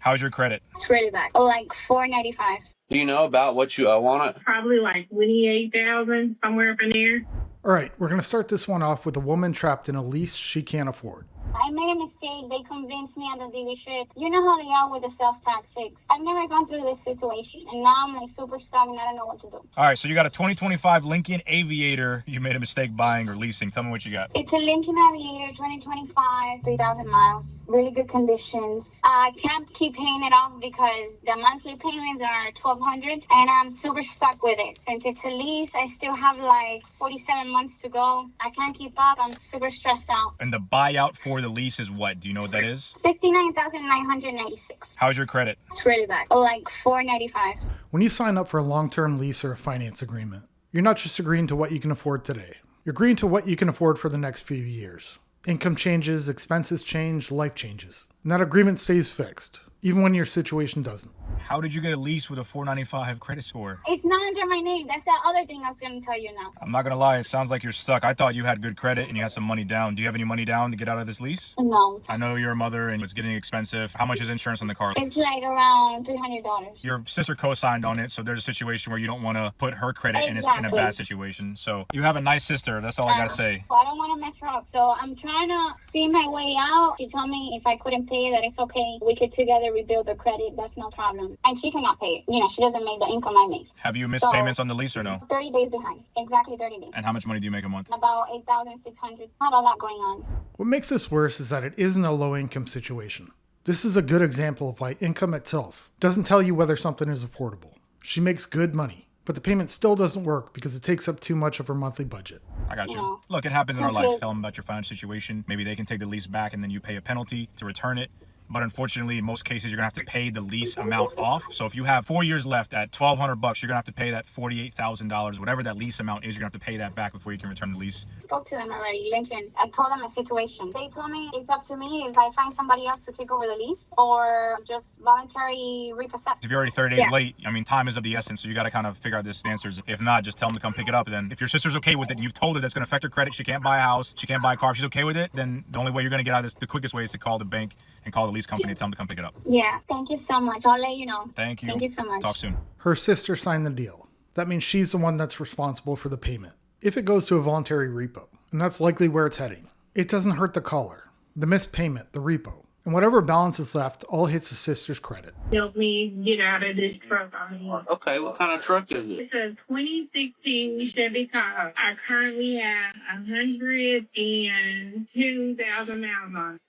How's your credit? It's really bad. Like 495. Do you know about what you owe on it? Probably like 28,000, somewhere up in there. All right, we're going to start this one off with a woman trapped in a lease she can't afford. I made a mistake. They convinced me at the dealership. You know how they are with the sales tax fix. I've never gone through this situation, and now I'm like super stuck and I don't know what to do. All right, so you got a 2025 Lincoln Aviator you made a mistake buying or leasing. Tell me what you got. It's a Lincoln Aviator 2025, 3,000 miles, really good conditions. I can't keep paying it off because the monthly payments are $1,200, and I'm super stuck with it. Since it's a lease, I still have like 47 months to go. I can't keep up. I'm super stressed out. And the buyout for the lease is what? Do you know what that is? $69,996. How's your credit? It's really bad. Like 495. When you sign up for a long-term lease or a finance agreement, you're not just agreeing to what you can afford today. You're agreeing to what you can afford for the next few years. Income changes, expenses change, life changes. And that agreement stays fixed, even when your situation doesn't. How did you get a lease with a 495 credit score? It's not under my name. That's the other thing I was going to tell you now. I'm not gonna lie, it sounds like you're stuck. I thought you had good credit and you had some money down. Do you have any money down to get out of this lease? No. I know you're a mother and it's getting expensive. How much is insurance on the car? It's like around $300. Your sister co-signed on it, so there's a situation where you don't want to put her credit in a Exactly. bad situation. So you have a nice sister. That's all I gotta say. I don't want to mess her up, so I'm trying to see my way out. She told me if I couldn't pay it, that it's okay. We could together rebuild the credit. That's no problem. And she cannot pay it. You know, she doesn't make the income I make. Have you missed payments on the lease or no? 30 days behind. Exactly 30 days. And how much money do you make a month? About 8,600. Not a lot going on. What makes this worse is that it isn't a low-income situation. This is a good example of why income itself doesn't tell you whether something is affordable. She makes good money, but the payment still doesn't work because it takes up too much of her monthly budget. I got you. Yeah. Look, it happens in our Okay. life. Tell them about your financial situation. Maybe they can take the lease back and then you pay a penalty to return it. But unfortunately, in most cases, you're gonna have to pay the lease amount off. So if you have 4 years left at $1,200, you're gonna have to pay that $48,000, whatever that lease amount is. You're gonna have to pay that back before you can return the lease. Spoke to them already, Lincoln. I told them my situation. They told me it's up to me if I find somebody else to take over the lease or just voluntary repossess. If you're already 30 days late, I mean, time is of the essence. So you got to kind of figure out this answers. If not, just tell them to come pick it up. Then if your sister's okay with it, and you've told her that's gonna affect her credit. She can't buy a house. She can't buy a car. If she's okay with it, then the only way you're gonna get out of this, the quickest way is to call the bank and call the lease company and tell them to come pick it up. Yeah, thank you so much. I'll let you know. Thank you. Thank you so much. Talk soon. Her sister signed the deal. That means she's the one that's responsible for the payment, if it goes to a voluntary repo. And that's likely where it's heading. It doesn't hurt the caller, the missed payment, the repo. And whatever balance is left all hits the sister's credit. Help me get out of this truck I'm in. Okay, what kind of truck is it? It's a 2016 Chevy car. I currently have 102,000 miles on it.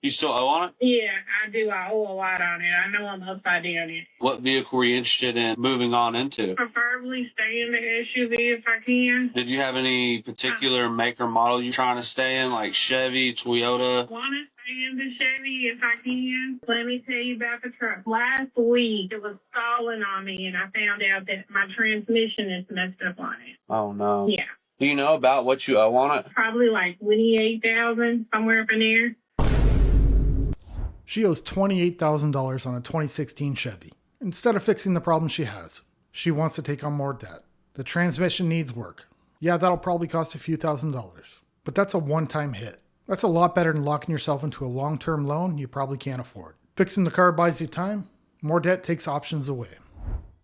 You still owe on it? Yeah, I do. I owe a lot on it. I know I'm upside down in it. What vehicle were you interested in moving on into? Preferably stay in the SUV if I can. Did you have any particular make or model you're trying to stay in, like Chevy, Toyota? Want to stay in the Chevy if I can. Let me tell you about the truck. Last week, it was stalling on me, and I found out that my transmission is messed up on it. Oh, no. Yeah, Do you know about what you owe on it? probably like 28,000, somewhere up in there. She owes $28,000 on a 2016 Chevy. Instead of fixing the problem she has, she wants to take on more debt. The transmission needs work. Yeah, that'll probably cost a few $1,000s, but that's a one-time hit. That's a lot better than locking yourself into a long-term loan you probably can't afford. Fixing the car buys you time. More debt takes options away.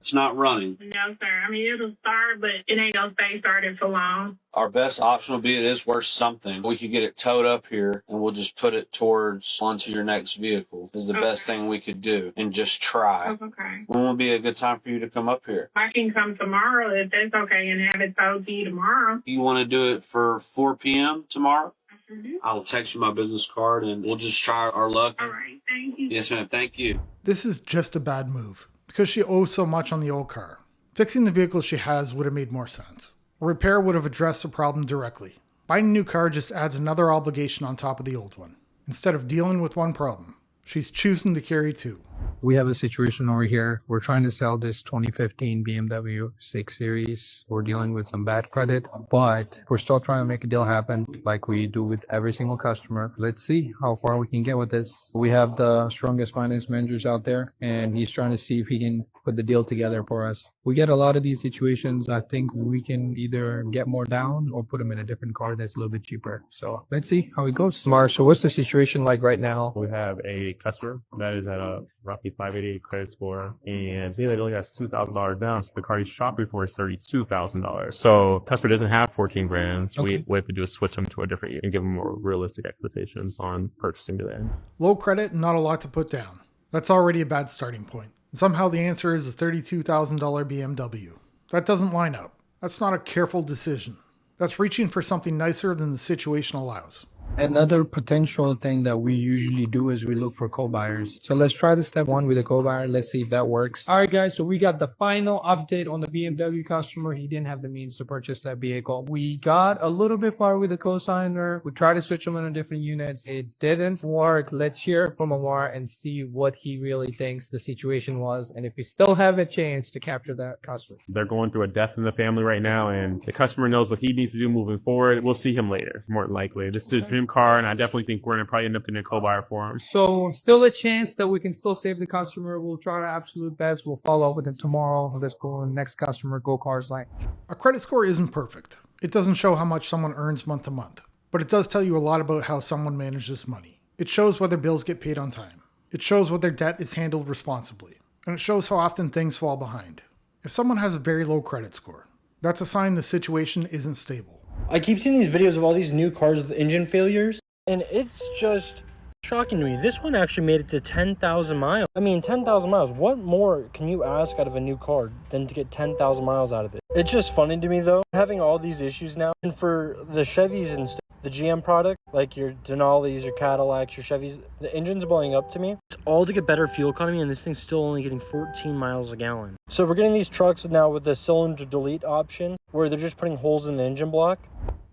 It's not running. No, sir. I mean, it'll start, but it ain't gonna stay started for long. Our best option will be it is worth something. We could get it towed up here and we'll just put it towards onto your next vehicle is the best thing we could do and just try. Okay. When will be a good time for you to come up here? I can come tomorrow if that's okay and have it towed to you tomorrow. You want to do it for 4 p.m. tomorrow? Mhm. I'll text you my business card and we'll just try our luck. All right. Thank you. Yes, ma'am. Thank you. This is just a bad move because she owes so much on the old car. Fixing the vehicle she has would have made more sense. A repair would have addressed the problem directly. Buying a new car just adds another obligation on top of the old one. Instead of dealing with one problem, she's choosing to carry two. we have a situation over here. We're trying to sell this 2015 BMW 6 Series. We're dealing with some bad credit, but we're still trying to make a deal happen like we do with every single customer. Let's see how far we can get with this. We have the strongest finance managers out there, and he's trying to see if he can put the deal together for us. We get a lot of these situations. I think we can either get more down or put them in a different car that's a little bit cheaper. So let's see how it goes. Mar, so what's the situation like right now? We have a customer that is at a roughly 588 credit score, and they only has $2,000 down. So the car he's shopping for is $32,000. So customer doesn't have 14 grand. So Okay. we have to do is switch him to a different year and give him more realistic expectations on purchasing today. Low credit and not a lot to put down. That's already a bad starting point. Somehow the answer is a $32,000 BMW. That doesn't line up. That's not a careful decision. That's reaching for something nicer than the situation allows. Another potential thing that we usually do is we look for co-buyers. So let's try the step one with a co-buyer. Let's see if that works. All right, guys. So we got the final update on the BMW customer. He didn't have the means to purchase that vehicle. We got a little bit far with the cosigner. We tried to switch him on a different unit. It didn't work. Let's hear it from Amar and see what he really thinks the situation was, and if we still have a chance to capture that customer. They're going through a death in the family right now, and the customer knows what he needs to do moving forward. We'll see him later, more than likely. This is his dream car, and I definitely think we're going to probably end up getting a co-buyer for him. So still a chance that we can still save the customer. We'll try our absolute best. We'll follow up with him tomorrow. Let's go on next customer. Go Cars Line. A credit score isn't perfect. It doesn't show how much someone earns month to month, but it does tell you a lot about how someone manages money. It shows whether bills get paid on time. It shows whether debt is handled responsibly. And it shows how often things fall behind. If someone has a very low credit score, that's a sign the situation isn't stable. I keep seeing these videos of all these new cars with engine failures, and it's just shocking to me. This one actually made it to 10,000 miles. I mean, 10,000 miles. What more can you ask out of a new car than to get 10,000 miles out of it? It's just funny to me, though, having all these issues now. And for the Chevys and stuff, the GM product, like your Denali's, your Cadillacs, your Chevys, the engine's blowing up to me. It's all to get better fuel economy, and this thing's still only getting 14 miles a gallon. So we're getting these trucks now with the cylinder delete option, where they're just putting holes in the engine block.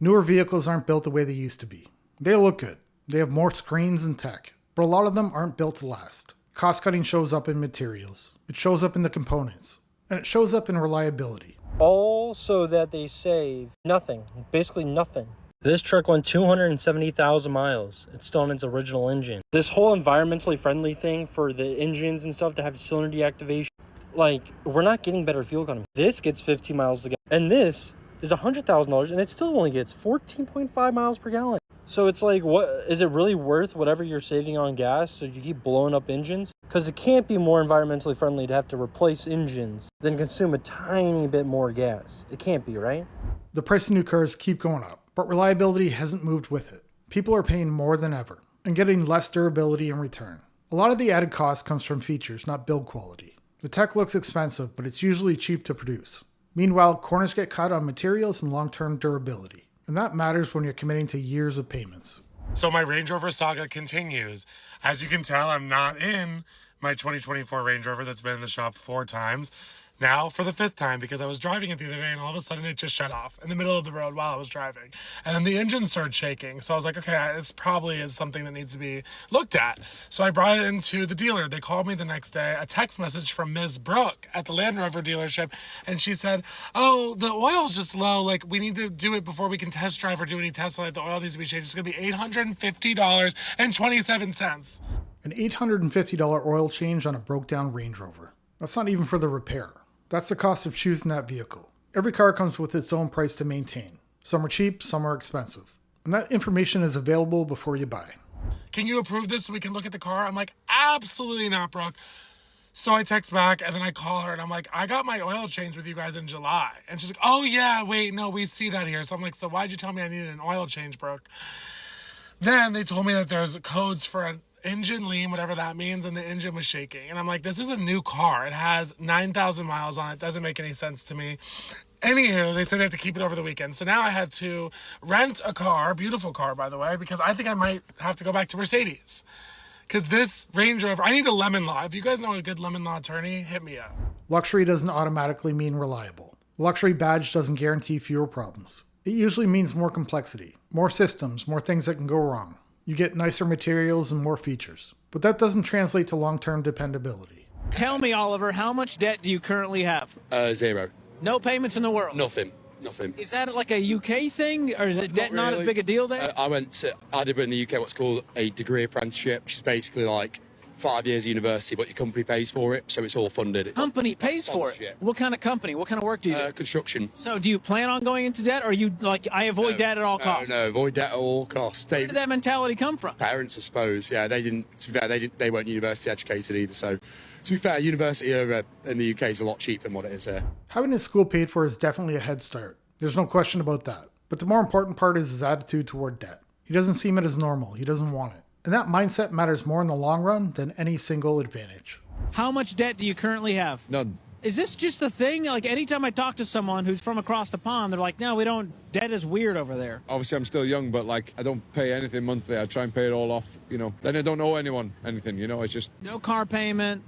Newer vehicles aren't built the way they used to be. They look good. They have more screens and tech, but a lot of them aren't built to last. Cost cutting shows up in materials. It shows up in the components. And it shows up in reliability. All so that they save nothing, basically nothing. This truck went 270,000 miles. It's still on its original engine. This whole environmentally friendly thing for the engines and stuff to have cylinder deactivation, like, we're not getting better fuel economy. This gets 15 miles a gallon, and this is $100,000, and it still only gets 14.5 miles per gallon. So it's like, what is it really worth whatever you're saving on gas so you keep blowing up engines? Because it can't be more environmentally friendly to have to replace engines than consume a tiny bit more gas. It can't be, right? The price of new cars keep going up, but reliability hasn't moved with it. People are paying more than ever and getting less durability in return. A lot of the added cost comes from features, not build quality. The tech looks expensive, but it's usually cheap to produce. Meanwhile, corners get cut on materials and long-term durability. And that matters when you're committing to years of payments. So my Range Rover saga continues. As you can tell, I'm not in my 2024 Range Rover that's been in the shop 4 times. Now for the 5th time, because I was driving it the other day and all of a sudden it just shut off in the middle of the road while I was driving. And then the engine started shaking. So I was like, okay, this probably is something that needs to be looked at. So I brought it into the dealer. They called me the next day, a text message from Ms. Brooke at the Land Rover dealership. And she said, oh, the oil's just low. Like, we need to do it before we can test drive or do any tests on it. The oil needs to be changed. It's going to be $850.27. An $850 oil change on a broke down Range Rover. That's not even for the repair. That's the cost of choosing that vehicle. Every car comes with its own price to maintain. Some are cheap, some are expensive. And that information is available before you buy. Can you approve this so we can look at the car? I'm like, absolutely not, Brooke. So I text back and then I call her and I'm like, I got my oil change with you guys in July. And she's like, oh yeah, wait, no, we see that here. So I'm like, so why'd you tell me I needed an oil change, Brooke? Then they told me that there's codes for an engine lean, whatever that means, and the engine was shaking. And I'm like, this is a new car. It has 9,000 miles on it. Doesn't make any sense to me. Anywho, they said they had to keep it over the weekend. So now I had to rent a car, beautiful car, by the way, because I think I might have to go back to Mercedes. Because this Range Rover, I need a lemon law. If you guys know a good lemon law attorney, hit me up. Luxury doesn't automatically mean reliable. Luxury badge doesn't guarantee fewer problems. It usually means more complexity, more systems, more things that can go wrong. You get nicer materials and more features, but that doesn't translate to long-term dependability. Tell me, Oliver, how much debt do you currently have? Zero. No payments in the world? Nothing. Is that like a UK thing, or is it debt not as big a deal there? I went to Edinburgh in the UK, what's called a degree apprenticeship, which is basically like 5 years of university, but your company pays for it, so it's all funded. Company pays for it? What kind of company? What kind of work do you do? Construction. So do you plan on going into debt, or are you like, I avoid debt at all costs? No, avoid debt at all costs. Where did that mentality come from? Parents, I suppose. Yeah, they didn't. To be fair, they weren't university educated either. So, to be fair, university over in the UK is a lot cheaper than what it is here. Having his school paid for is definitely a head start. There's no question about that. But the more important part is his attitude toward debt. He doesn't see it as normal. He doesn't want it. And that mindset matters more in the long run than any single advantage. How much debt do you currently have? None. Is this just a thing? Like, anytime I talk to someone who's from across the pond, they're like, no, we don't, debt is weird over there. Obviously, I'm still young, but like, I don't pay anything monthly. I try and pay it all off, you know. Then I don't owe anyone anything, you know. It's just... No car payment,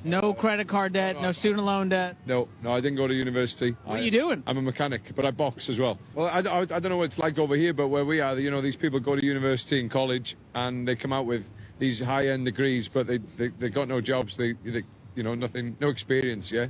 no credit card debt, no student loan debt. No, I didn't go to university. What are you doing? I'm a mechanic, but I box as well. Well, I don't know what it's like over here, but where we are, you know, these people go to university and college, and they come out with these high-end degrees, but they got no jobs. They you know, nothing, no experience, yeah?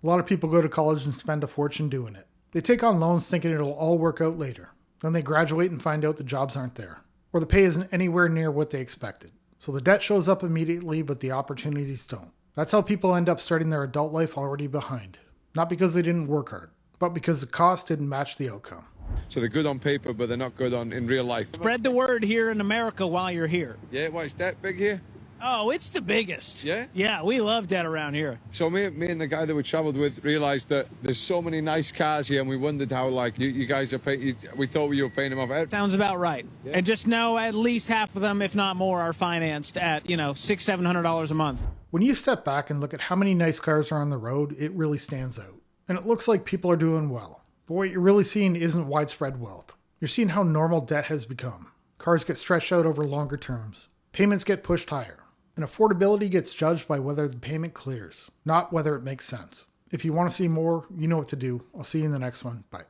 A lot of people go to college and spend a fortune doing it. They take on loans thinking it'll all work out later. Then they graduate and find out the jobs aren't there, or the pay isn't anywhere near what they expected. So the debt shows up immediately, but the opportunities don't. That's how people end up starting their adult life already behind. Not because they didn't work hard, but because the cost didn't match the outcome. So they're good on paper, but they're not good in real life. Spread the word here in America while you're here. Yeah, why is debt big here? Oh, it's the biggest. Yeah? Yeah, we love debt around here. So me and the guy that we traveled with realized that there's so many nice cars here, and we wondered how, like, you guys are paying, we thought you were paying them off. Sounds about right. Yeah. And just know at least half of them, if not more, are financed at, $600-700 a month. When you step back and look at how many nice cars are on the road, it really stands out. And it looks like people are doing well. But what you're really seeing isn't widespread wealth. You're seeing how normal debt has become. Cars get stretched out over longer terms. Payments get pushed higher. And affordability gets judged by whether the payment clears, not whether it makes sense. If you want to see more, you know what to do. I'll see you in the next one. Bye.